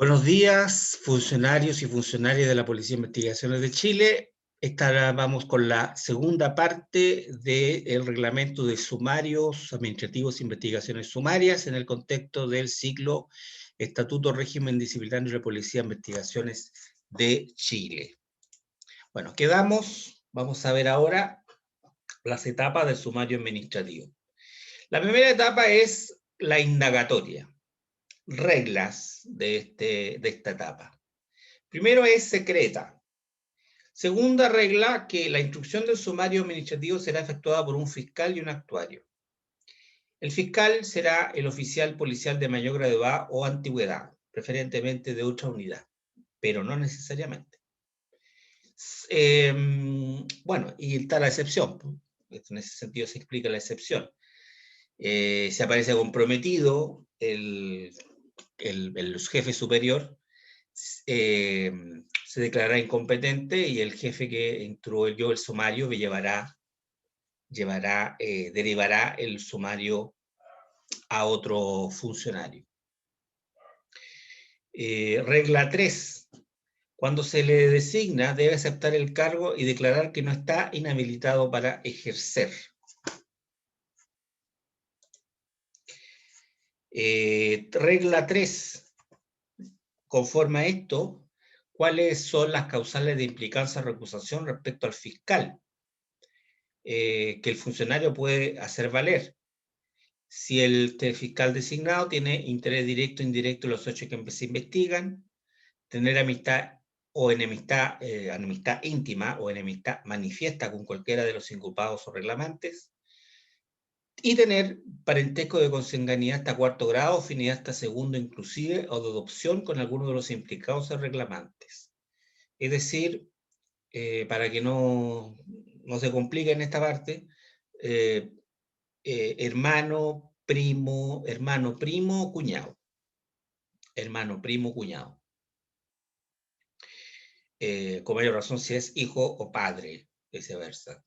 Buenos días, funcionarios y funcionarias de la Policía de Investigaciones de Chile. Vamos con la segunda parte del reglamento de sumarios administrativos e investigaciones sumarias en el contexto del ciclo Estatuto Régimen Disciplinario de la Policía de Investigaciones de Chile. Bueno, vamos a ver ahora las etapas del sumario administrativo. La primera etapa es la indagatoria. Reglas de esta etapa. Primero es secreta. Segunda regla, que la instrucción del sumario administrativo será efectuada por un fiscal y un actuario. El fiscal será el oficial policial de mayor gravedad o antigüedad, preferentemente de otra unidad, pero no necesariamente. Bueno, y está la excepción. En ese sentido se explica la excepción. Se aparece comprometido el jefe superior, se declarará incompetente y el jefe que instruyó el sumario derivará el sumario a otro funcionario. Regla 3. Cuando se le designa, debe aceptar el cargo y declarar que no está inhabilitado para ejercer. Regla 3. Conforme a esto, ¿cuáles son las causales de implicancia o recusación respecto al fiscal? Que el funcionario puede hacer valer. Si el fiscal designado tiene interés directo o indirecto en los hechos que se investigan, tener amistad o enemistad íntima o enemistad manifiesta con cualquiera de los inculpados o reclamantes, y tener parentesco de consanguinidad hasta cuarto grado, afinidad hasta segundo inclusive, o de adopción con alguno de los implicados o reclamantes. Es decir, para que no se complique en esta parte, hermano, primo, cuñado. Hermano, primo, cuñado. Con mayor razón si es hijo o padre, viceversa.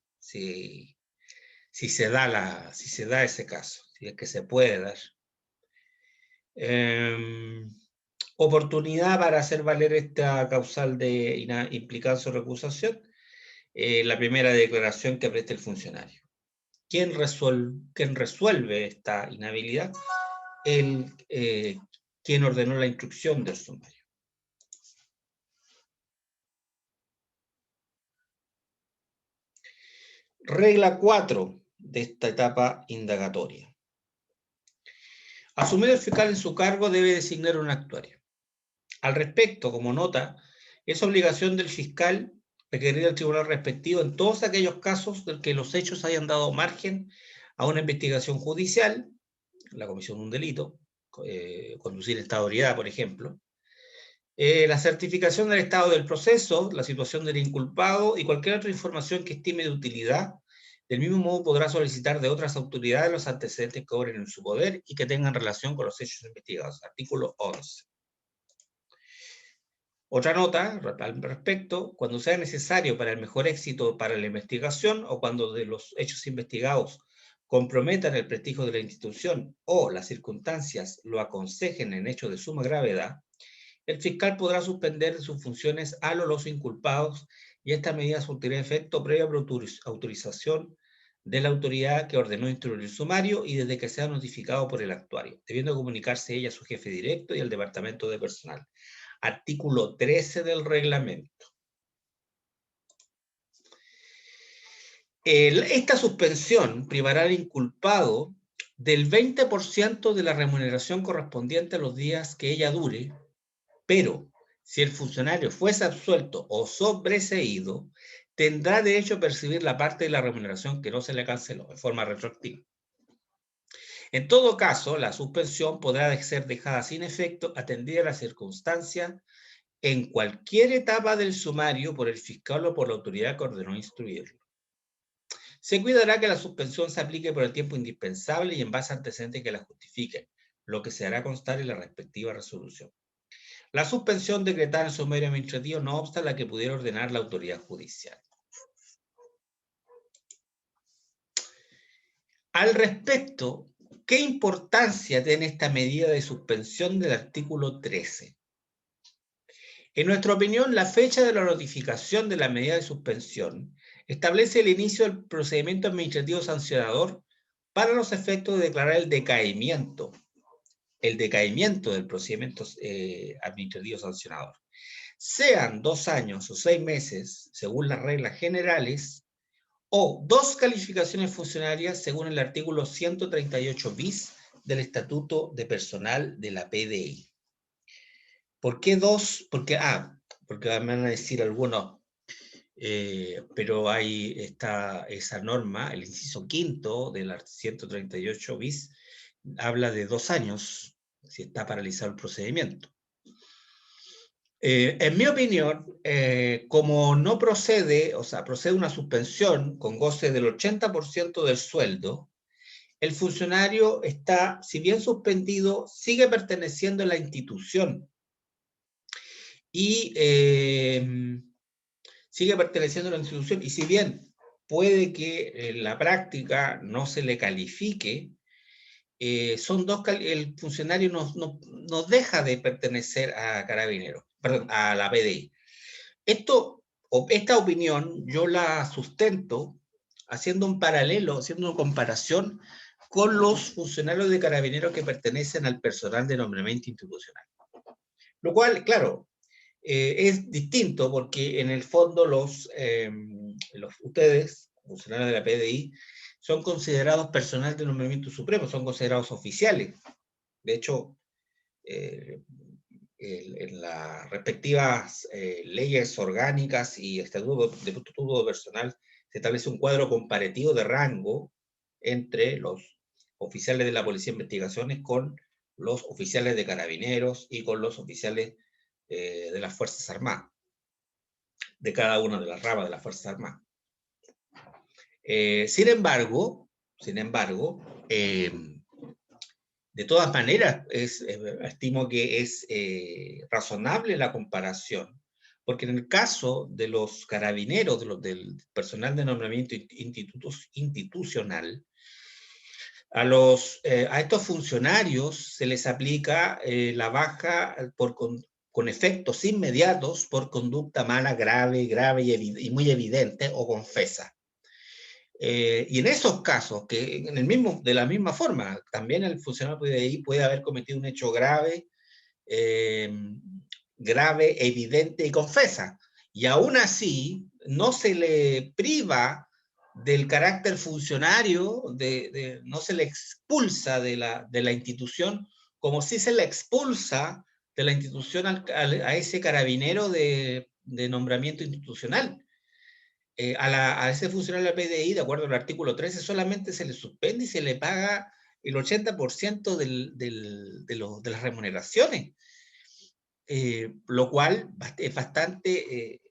Si se da ese caso, si es que se puede dar. Oportunidad para hacer valer esta causal de implicancia o recusación. La primera declaración que preste el funcionario. ¿Quién resuelve esta inhabilidad? Quien ordenó la instrucción del sumario. Regla 4 de esta etapa indagatoria. Asumido el fiscal en su cargo, debe designar un actuario. Al respecto, como nota, es obligación del fiscal requerir al tribunal respectivo en todos aquellos casos en que los hechos hayan dado margen a una investigación judicial, la comisión de un delito, conducir estado de ebriedad, por ejemplo, la certificación del estado del proceso, la situación del inculpado y cualquier otra información que estime de utilidad. Del mismo modo podrá solicitar de otras autoridades los antecedentes que obren en su poder y que tengan relación con los hechos investigados. Artículo 11. Otra nota al respecto: cuando sea necesario para el mejor éxito para la investigación o cuando de los hechos investigados comprometan el prestigio de la institución o las circunstancias lo aconsejen en hechos de suma gravedad, el fiscal podrá suspender sus funciones a los inculpados, y esta medida surtirá efecto previa autorización de la autoridad que ordenó instruir el sumario y desde que sea notificado por el actuario, debiendo comunicarse ella a su jefe directo y al departamento de personal. Artículo 13 del reglamento. Esta suspensión privará al inculpado del 20% de la remuneración correspondiente a los días que ella dure, pero si el funcionario fuese absuelto o sobreseído, tendrá derecho a percibir la parte de la remuneración que no se le canceló de forma retroactiva. En todo caso, la suspensión podrá ser dejada sin efecto atendida la circunstancia en cualquier etapa del sumario por el fiscal o por la autoridad que ordenó instruirlo. Se cuidará que la suspensión se aplique por el tiempo indispensable y en base a antecedentes que la justifiquen, lo que se hará constar en la respectiva resolución. La suspensión decretada en el sumario administrativo no obsta la que pudiera ordenar la autoridad judicial. Al respecto, ¿qué importancia tiene esta medida de suspensión del artículo 13? En nuestra opinión, la fecha de la notificación de la medida de suspensión establece el inicio del procedimiento administrativo sancionador para los efectos de declarar el decaimiento del procedimiento administrativo sancionador. Sean 2 años o 6 meses, según las reglas generales, o 2 calificaciones funcionarias, según el artículo 138 bis del Estatuto de Personal de la PDI. ¿Por qué 2? Porque me van a decir algunos, pero ahí está esa norma, el inciso quinto del 138 bis, habla de 2 años, si está paralizado el procedimiento. En mi opinión, como no procede, o sea, procede una suspensión con goce del 80% del sueldo, el funcionario está, si bien suspendido, sigue perteneciendo a la institución y sigue perteneciendo a la institución, y si bien puede que en la práctica no se le califique, el funcionario no deja de pertenecer a Carabineros, perdón, a la PDI. Esta opinión yo la sustento haciendo un paralelo, haciendo una comparación con los funcionarios de Carabineros que pertenecen al personal de nombramiento institucional. Lo cual, claro, es distinto porque en el fondo ustedes, funcionarios de la PDI, son considerados personal de nombramiento supremo, son considerados oficiales. De hecho, en las respectivas leyes orgánicas y estatuto de personal se establece un cuadro comparativo de rango entre los oficiales de la Policía de Investigaciones con los oficiales de Carabineros y con los oficiales de las Fuerzas Armadas, de cada una de las ramas de las Fuerzas Armadas. Sin embargo, de todas maneras, estimo que es razonable la comparación, porque en el caso de los carabineros, del personal de nombramiento institucional, a estos funcionarios se les aplica la baja con efectos inmediatos por conducta mala, grave y muy evidente o confesa. Y en esos casos, que de la misma forma, también el funcionario puede haber cometido un hecho grave, evidente y confesa. Y aún así, no se le priva del carácter funcionario, no se le expulsa de la institución, como si se le expulsa de la institución a ese carabinero de nombramiento institucional. A ese funcionario de la PDI, de acuerdo al artículo 13, solamente se le suspende y se le paga el 80% de las remuneraciones, lo cual es bastante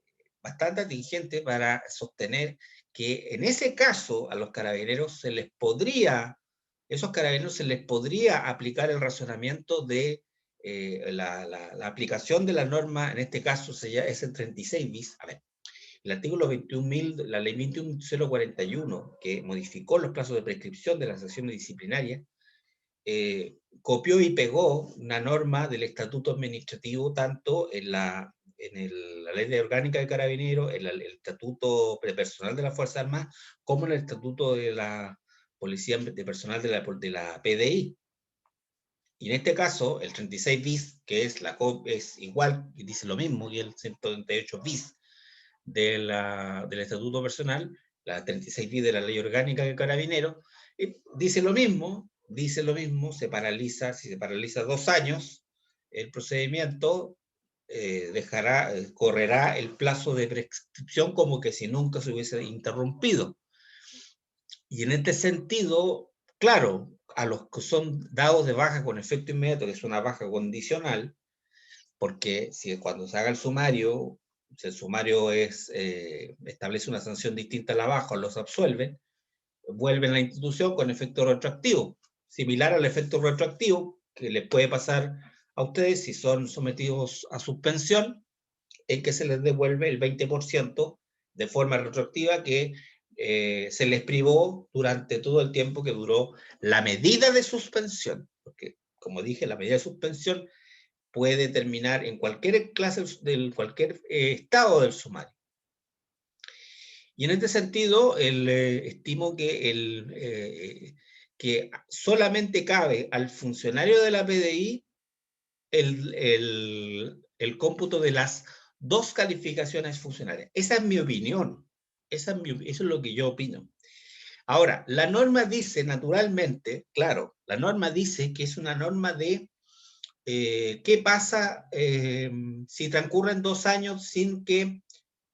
atingente para sostener que en ese caso a los carabineros esos carabineros se les podría aplicar el razonamiento de la aplicación de la norma, en este caso es el 36 bis. A ver, el artículo 21.000, la ley 21.041, que modificó los plazos de prescripción de las acciones disciplinarias, copió y pegó una norma del estatuto administrativo, tanto en la ley de orgánica de Carabineros, en el estatuto de personal de la Fuerza Armada, como en el estatuto de la policía de personal de la PDI. Y en este caso, el 36 bis, que es igual, y dice lo mismo, y el 138 bis, del estatuto personal, la 36 bis de la ley orgánica de Carabineros, dice lo mismo, se paraliza, si se paraliza 2 años, el procedimiento correrá el plazo de prescripción como que si nunca se hubiese interrumpido. Y en este sentido, claro, a los que son dados de baja con efecto inmediato, que es una baja condicional, porque cuando se haga el sumario, si el sumario establece una sanción distinta a la baja o los absuelven, vuelven a la institución con efecto retroactivo, similar al efecto retroactivo que les puede pasar a ustedes si son sometidos a suspensión, en que se les devuelve el 20% de forma retroactiva que se les privó durante todo el tiempo que duró la medida de suspensión, porque como dije, la medida de suspensión puede terminar en cualquier clase, cualquier estado del sumario. Y en este sentido, estimo que, que solamente cabe al funcionario de la PDI el cómputo de las 2 calificaciones funcionarias. Esa es mi opinión. Eso es lo que yo opino. Ahora, la norma dice, naturalmente, claro, la norma dice que es una norma de qué pasa si transcurren 2 años sin que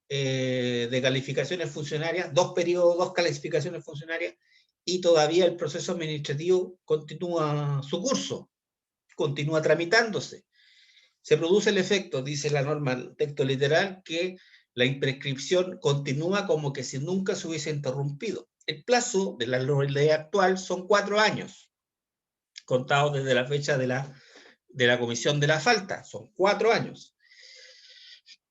de calificaciones funcionarias, 2 periodos, 2 calificaciones funcionarias, y todavía el proceso administrativo continúa su curso, continúa tramitándose. Se produce el efecto, dice la norma, el texto literal, que la imprescripción continúa como que si nunca se hubiese interrumpido. El plazo de la ley actual son 4 años, contados desde la fecha de la comisión de la falta, son 4 años.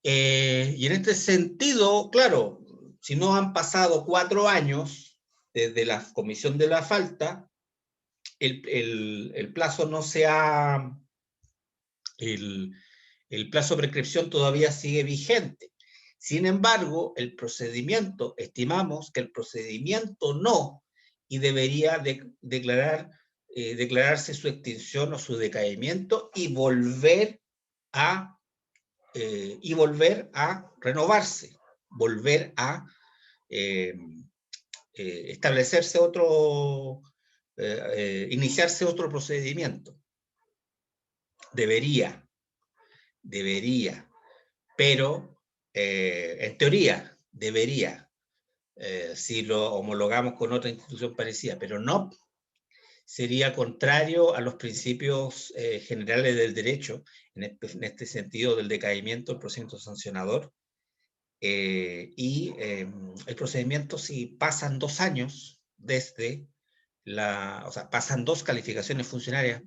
Y en este sentido, claro, si no han pasado 4 años desde la comisión de la falta, el plazo no se ha... el plazo de prescripción todavía sigue vigente. Sin embargo, el procedimiento, estimamos que el procedimiento no, y debería declararse su extinción o su decaimiento y volver a renovarse, volver a establecerse iniciarse otro procedimiento. Debería, pero en teoría debería, si lo homologamos con otra institución parecida, pero no, sería contrario a los principios generales del derecho, en este sentido del decaimiento del procedimiento sancionador, y el procedimiento, si pasan 2 años desde o sea, pasan 2 calificaciones funcionarias,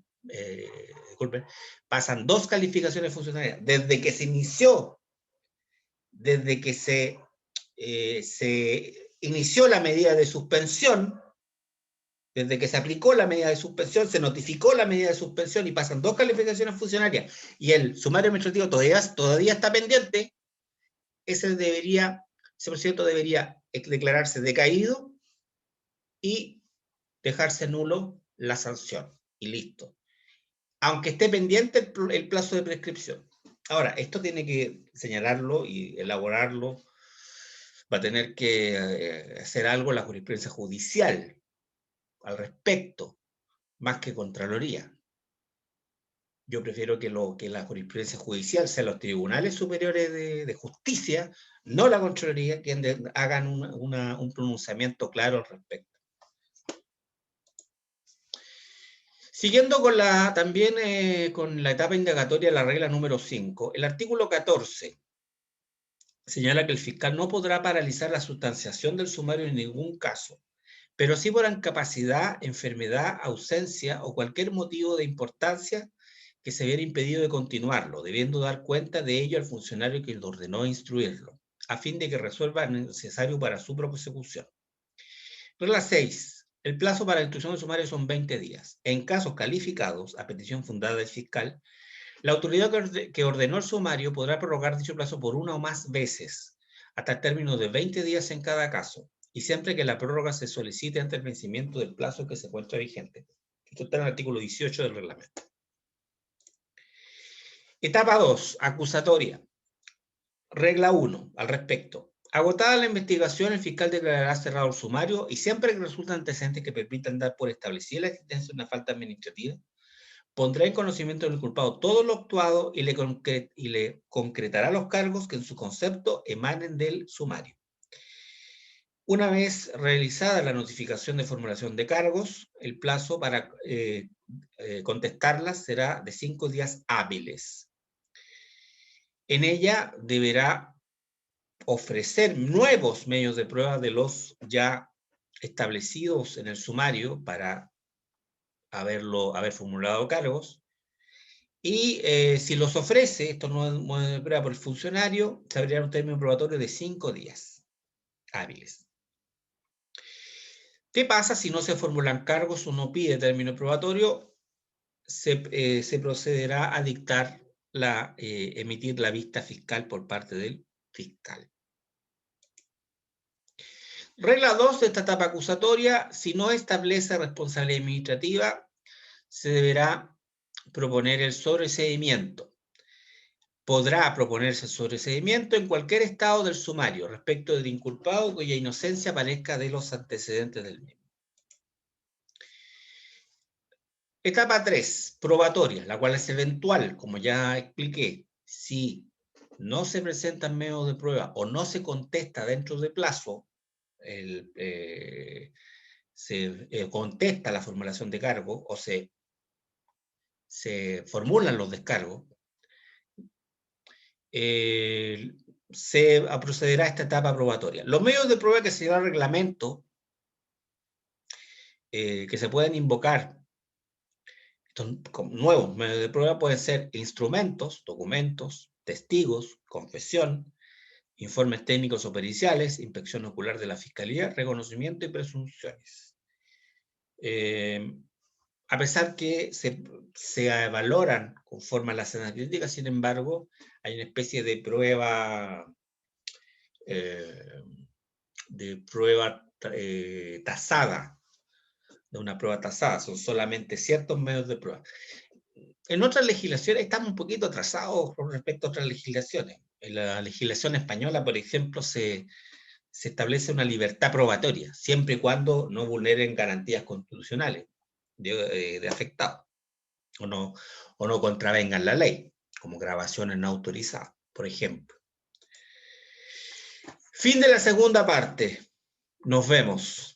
disculpen, pasan 2 calificaciones funcionarias desde que se inició, desde que se inició la medida de suspensión, desde que se aplicó la medida de suspensión, se notificó la medida de suspensión y pasan 2 calificaciones funcionarias y el sumario administrativo todavía está pendiente, ese procedimiento debería declararse decaído y dejarse nulo la sanción y listo. Aunque esté pendiente el plazo de prescripción. Ahora, esto tiene que señalarlo y elaborarlo, va a tener que hacer algo la jurisprudencia judicial al respecto, más que Contraloría. Yo prefiero que la jurisprudencia judicial sea los tribunales superiores de justicia, no la Contraloría, quienes hagan un pronunciamiento claro al respecto. Siguiendo también con la etapa indagatoria de la regla número 5, el artículo 14 señala que el fiscal no podrá paralizar la sustanciación del sumario en ningún caso, pero sí por incapacidad, enfermedad, ausencia o cualquier motivo de importancia que se viera impedido de continuarlo, debiendo dar cuenta de ello al funcionario que le ordenó instruirlo, a fin de que resuelva lo necesario para su prosecución. Regla 6. El plazo para la instrucción del sumario son 20 días. En casos calificados, a petición fundada del fiscal, la autoridad que ordenó el sumario podrá prorrogar dicho plazo por 1 o más veces, hasta el término de 20 días en cada caso, y siempre que la prórroga se solicite ante el vencimiento del plazo que se encuentra vigente. Esto está en el artículo 18 del reglamento. Etapa 2, acusatoria. Regla 1, al respecto. Agotada la investigación, el fiscal declarará cerrado el sumario y siempre que resulten antecedentes que permitan dar por establecida la existencia de una falta administrativa, pondrá en conocimiento del culpado todo lo actuado y le concretará los cargos que en su concepto emanen del sumario. Una vez realizada la notificación de formulación de cargos, el plazo para contestarlas será de 5 días hábiles. En ella deberá ofrecer nuevos medios de prueba de los ya establecidos en el sumario para haber formulado cargos, y si los ofrece estos nuevos medios de prueba por el funcionario, se abrirá un término probatorio de 5 días hábiles. ¿Qué pasa si no se formulan cargos o no pide término probatorio? Se procederá a dictar emitir la vista fiscal por parte del fiscal. Regla 2 de esta etapa acusatoria: si no establece responsabilidad administrativa, se deberá proponer el sobreseimiento. Podrá proponerse el sobreseimiento en cualquier estado del sumario respecto del inculpado cuya inocencia aparezca de los antecedentes del mismo. Etapa 3, probatoria, la cual es eventual, como ya expliqué. Si no se presentan medios de prueba o no se contesta dentro de plazo, se contesta la formulación de cargo o se formulan los descargos, se procederá a esta etapa probatoria. Los medios de prueba que se lleva al reglamento, que se pueden invocar, estos nuevos medios de prueba pueden ser instrumentos, documentos, testigos, confesión, informes técnicos o periciales, inspección ocular de la Fiscalía, reconocimiento y presunciones. A pesar que se valoran conforme a la sana crítica, sin embargo, hay una especie de prueba tasada, de una prueba tasada, son solamente ciertos medios de prueba. En otras legislaciones estamos un poquito atrasados con respecto a otras legislaciones. En la legislación española, por ejemplo, se establece una libertad probatoria, siempre y cuando no vulneren garantías constitucionales de afectado, o no contravengan la ley, como grabaciones no autorizadas, por ejemplo. Fin de la segunda parte. Nos vemos.